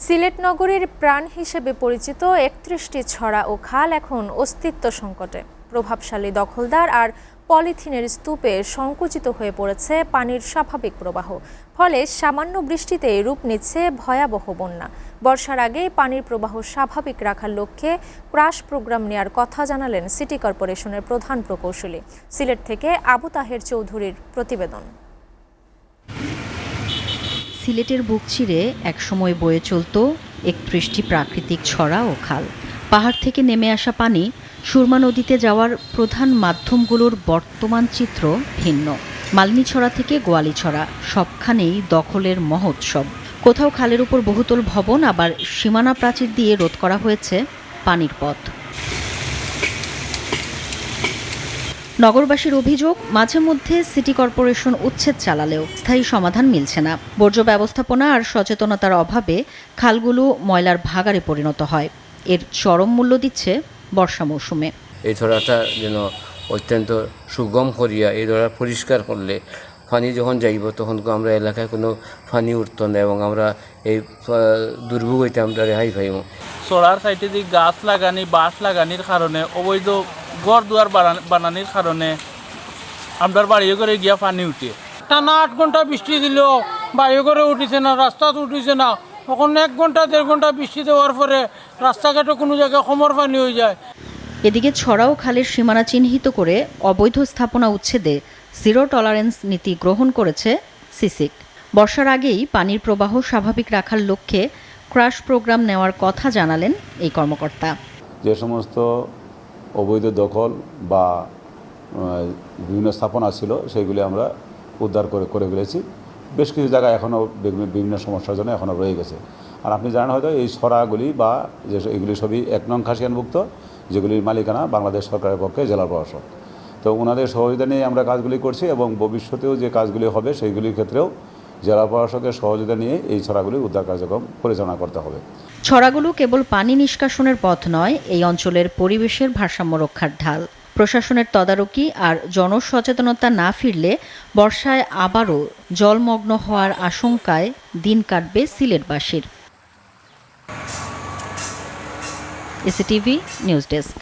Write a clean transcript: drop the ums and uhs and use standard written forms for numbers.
সিলেট নগরীর প্রাণ হিসেবে পরিচিত ৩১টি ছড়া ও খাল এখন অস্তিত্ব সংকটে। প্রভাবশালী দখলদার আর পলিথিনের স্তূপে সংকুচিত হয়ে পড়েছে পানির স্বাভাবিক প্রবাহ। ফলে সামান্য বৃষ্টিতেই রূপ নিচ্ছে ভয়াবহ বন্যা। বর্ষার আগেই পানির প্রবাহ স্বাভাবিক রাখার লক্ষ্যে ক্রাশ প্রোগ্রাম নেয়ার কথা জানালেন সিটি কর্পোরেশনের প্রধান প্রকৌশলী। সিলেট থেকে আবু তাহের চৌধুরীর প্রতিবেদন। সিলেটের বুক চিরে একসময় বয়ে চলত ৩১টি প্রাকৃতিক ছড়া ও খাল। পাহাড় থেকে নেমে আসা পানি সুরমা নদীতে যাওয়ার প্রধান মাধ্যমগুলোর বর্তমান চিত্র ভিন্ন। মালিনীছড়া থেকে গোয়ালিছড়া সবখানেই দখলের মহোৎসব। কোথাও খালের উপর বহুতল ভবন, আবার সীমানা প্রাচীর দিয়ে রোধ করা হয়েছে পানির পথ। নগরবাসীর অভিযোগ, মাঝে মধ্যে সিটি কর্পোরেশন উচ্ছেদ চালালেও স্থায়ী সমাধান মিলছে না। বর্জ্য ব্যবস্থাপনা আর সচেতনতার অভাবে খালগুলো ময়লার ভাগাড়ে পরিণত হয়। এর চরম মূল্য দিচ্ছে বর্ষা মৌসুমে। এই ধরাটা যেন অত্যন্ত সুগম করিয়া এই ধরা পরিষ্কার করলে পানি যখন যাইব তখন আমরা এলাকায় কোনো পানি উঠত না এবং আমরা এই দুর্ভোগ হইতে আমরা রেহাই পাইব। চড়ার সাইডে যে গাছ লাগানি, বাঁশ লাগানির কারণে, অবৈধ ঘর দুয়ার বানানির কারণে আমরা বাড়ি করে গিয়া পানি উঠে। টানা ৮ ঘন্টা বৃষ্টি দিল, বাড়ি করে উঠিছে না, রাস্তা উঠিছে না। তখন ১ ঘন্টা ১.৫ ঘন্টা বৃষ্টি দেওয়ার পরে রাস্তাঘাটে কোনো জায়গায় খমর পানি হয়ে যায়। এদিকে ছড়া ও খালের সীমানা চিহ্নিত করে অবৈধ স্থাপনা উচ্ছেদে জিরো টলারেন্স নীতি গ্রহণ করেছে সিসিক। বর্ষার আগেই পানির প্রবাহ স্বাভাবিক রাখার লক্ষ্যে ক্রাশ প্রোগ্রাম নেওয়ার কথা জানালেন এই কর্মকর্তা। যে সমস্ত অবৈধ দখল বা বিভিন্ন স্থাপনা ছিল সেগুলি আমরা উদ্ধার করে ফেলেছি। বেশ কিছু জায়গায় এখনও বিভিন্ন সমস্যার জন্য এখনও রয়ে গেছে। আর আপনি জানেন হয়তো এই ছড়াগুলি বা যে এগুলি সবই ১ নং খাসিয়ানভুক্ত, যেগুলির মালিকানা বাংলাদেশ সরকারের পক্ষে জেলা প্রশাসক। তো ওনাদের সহযোগিতা নিয়ে আমরা কাজগুলি করছি এবং ভবিষ্যতেও যে কাজগুলি হবে সেইগুলির ক্ষেত্রেও জেলা প্রশাসকের সহযোগিতা নিয়ে এই ছড়াগুলি উদ্ধার কার্যক্রম পরিচালনা করতে হবে। ছড়াগুলো কেবল পানি নিষ্কাশনের পথ নয়, এই অঞ্চলের পরিবেশের ভারসাম্য রক্ষার ঢাল। প্রশাসনের তদারকি আর জনসচেতনতা না ফিরলে বর্ষায় আবারও জলমগ্ন হওয়ার আশঙ্কায় দিন কাটবে সিলেটবাসীর। এসিটিভি নিউজ ডেস্ক।